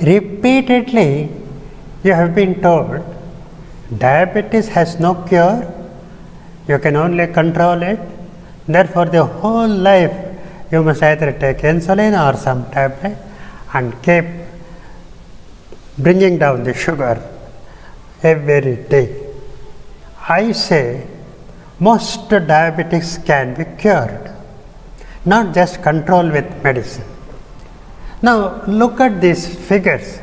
Repeatedly you have been told diabetes has no cure, you can only control it, therefore the whole life you must either take insulin or some tablet and keep bringing down the sugar every day. I say most diabetics can be cured, not just controlled with medicine. Now look at these figures.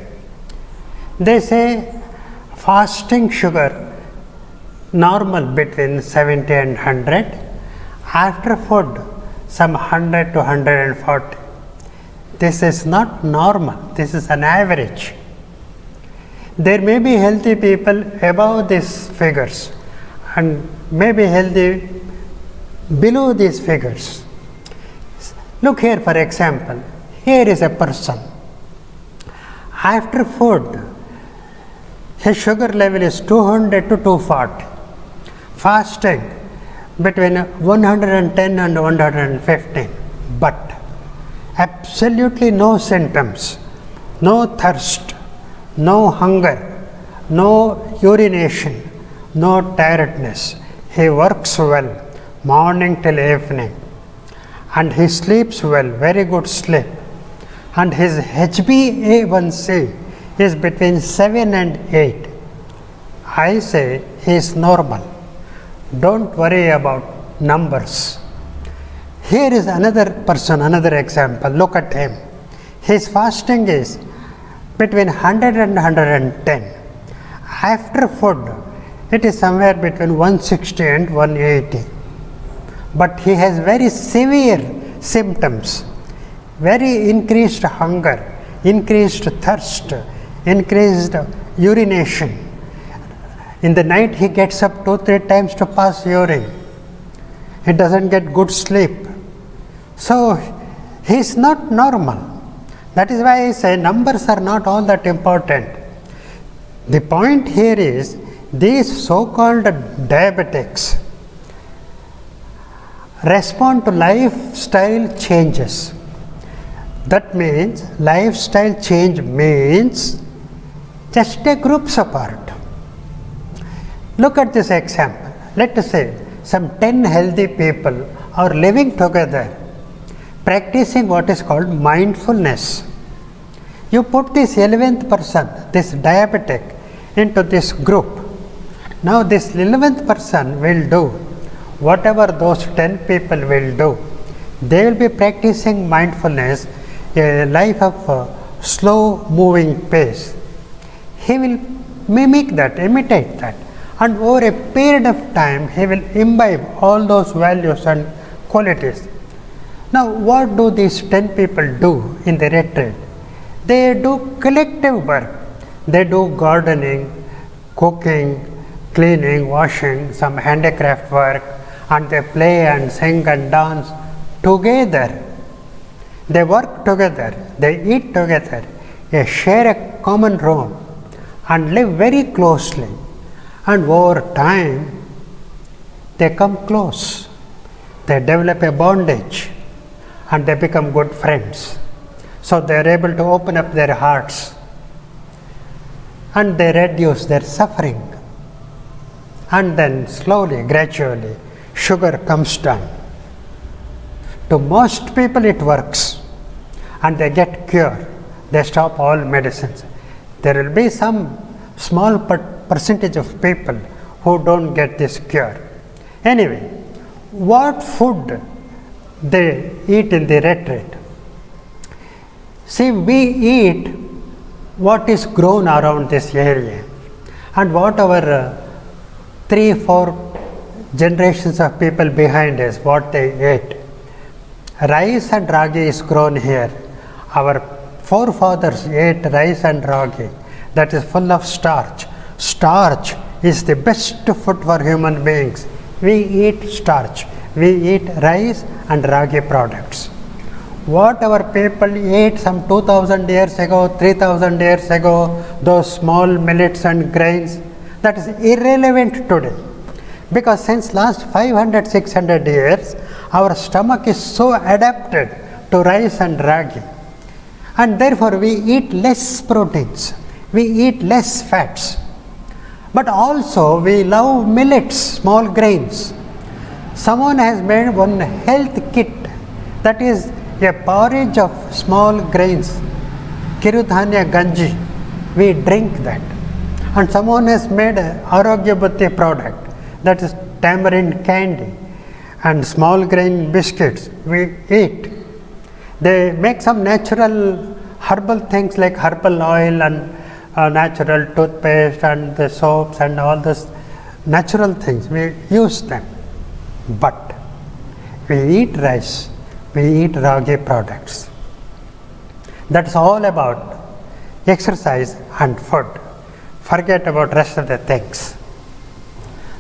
They say fasting sugar normal between 70 and 100, after food some 100 to 140. This is not normal, this is an average. There may be healthy people above these figures and may be healthy below these figures. Look here, for example, here is a person. After food, his sugar level is 200 to 240. Fasting between 110 and 115. But absolutely no symptoms, no thirst, no hunger, no urination, no tiredness. He works well, morning till evening, and he sleeps well, very good sleep. And his HbA1c is between 7 and 8. I say he is normal. Don't worry about numbers. Here is another person, another example. Look at him. His fasting is between 100 and 110. After food, it is somewhere between 160 and 180. But he has very severe symptoms, very increased hunger, increased thirst, increased urination. In the night he gets up 2-3 times to pass urine. He doesn't get good sleep. So he is not normal. That is why I say numbers are not all that important. The point here is these so-called diabetics respond to lifestyle changes. That means lifestyle change means just take groups apart. Look at this example. Let us say some 10 healthy people are living together, practicing what is called mindfulness. You put this 11th person, this diabetic, into this group. Now this 11th person will do whatever those 10 people will do. They will be practicing mindfulness, a life of slow moving pace. He will mimic that, imitate that, and over a period of time he will imbibe all those values and qualities. Now what do these 10 people do in the retreat? They do collective work. They do gardening, cooking, cleaning, washing, some handicraft work, and they play and sing and dance together. They work together, they eat together, they share a common room and live very closely. And over time, they come close. They develop a bondage and they become good friends. So they are able to open up their hearts and they reduce their suffering. And then slowly, gradually, sugar comes down. To most people it works and they get cured. They stop all medicines. There will be some small percentage of people who don't get this cure. Anyway, what food they eat in the retreat? See, we eat what is grown around this area and what our 3-4 generations of people behind us, what they ate. Rice and ragi is grown here. Our forefathers ate rice and ragi, that is full of starch. Starch is the best food for human beings. We eat starch. We eat rice and ragi products. What our people ate some 2000 years ago, 3000 years ago, those small millets and grains, that is irrelevant today. Because since last 500-600 years, our stomach is so adapted to rice and ragi. and therefore we eat less proteins, we eat less fats. But also we love millets, small grains. Someone has made one health kit, that is a porridge of small grains, Kirudhanya Ganji. We drink that. And someone has made a Arogya Buddhi product, that is tamarind candy and small grain biscuits. We eat. They make some natural herbal things like herbal oil and natural toothpaste and the soaps and all those natural things. We use them. But we eat rice, we eat ragi products. That's all about exercise and food. Forget about rest of the things.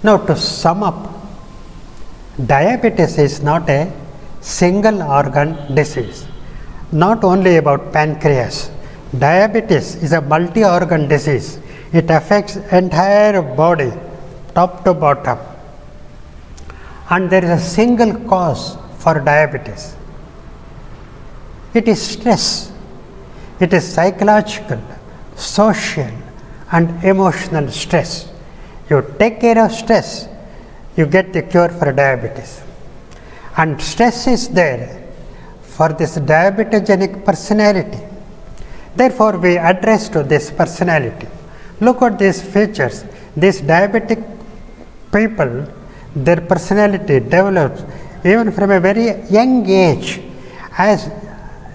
Now to sum up, diabetes is not a single organ disease, not only about pancreas. Diabetes is a multi-organ disease. It affects entire body, top to bottom. And there is a single cause for diabetes. It is stress. It is psychological, social and emotional stress. You take care of stress, you get the cure for diabetes. And stress is there for this diabetogenic personality. Therefore, we address to this personality. Look at these features. These diabetic people, their personality develops even from a very young age. As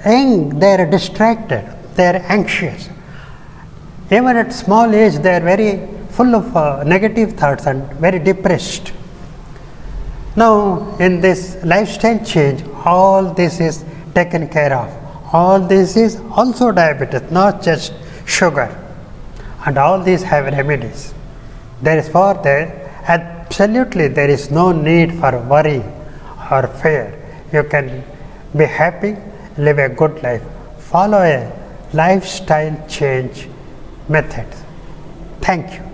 young, they are distracted, they are anxious. Even at small age, they are very full of negative thoughts and very depressed. Now, in this lifestyle change, all this is taken care of. All this is also diabetes, not just sugar. And all these have remedies. Therefore, absolutely there is no need for worry or fear. You can be happy, live a good life. Follow a lifestyle change method. Thank you.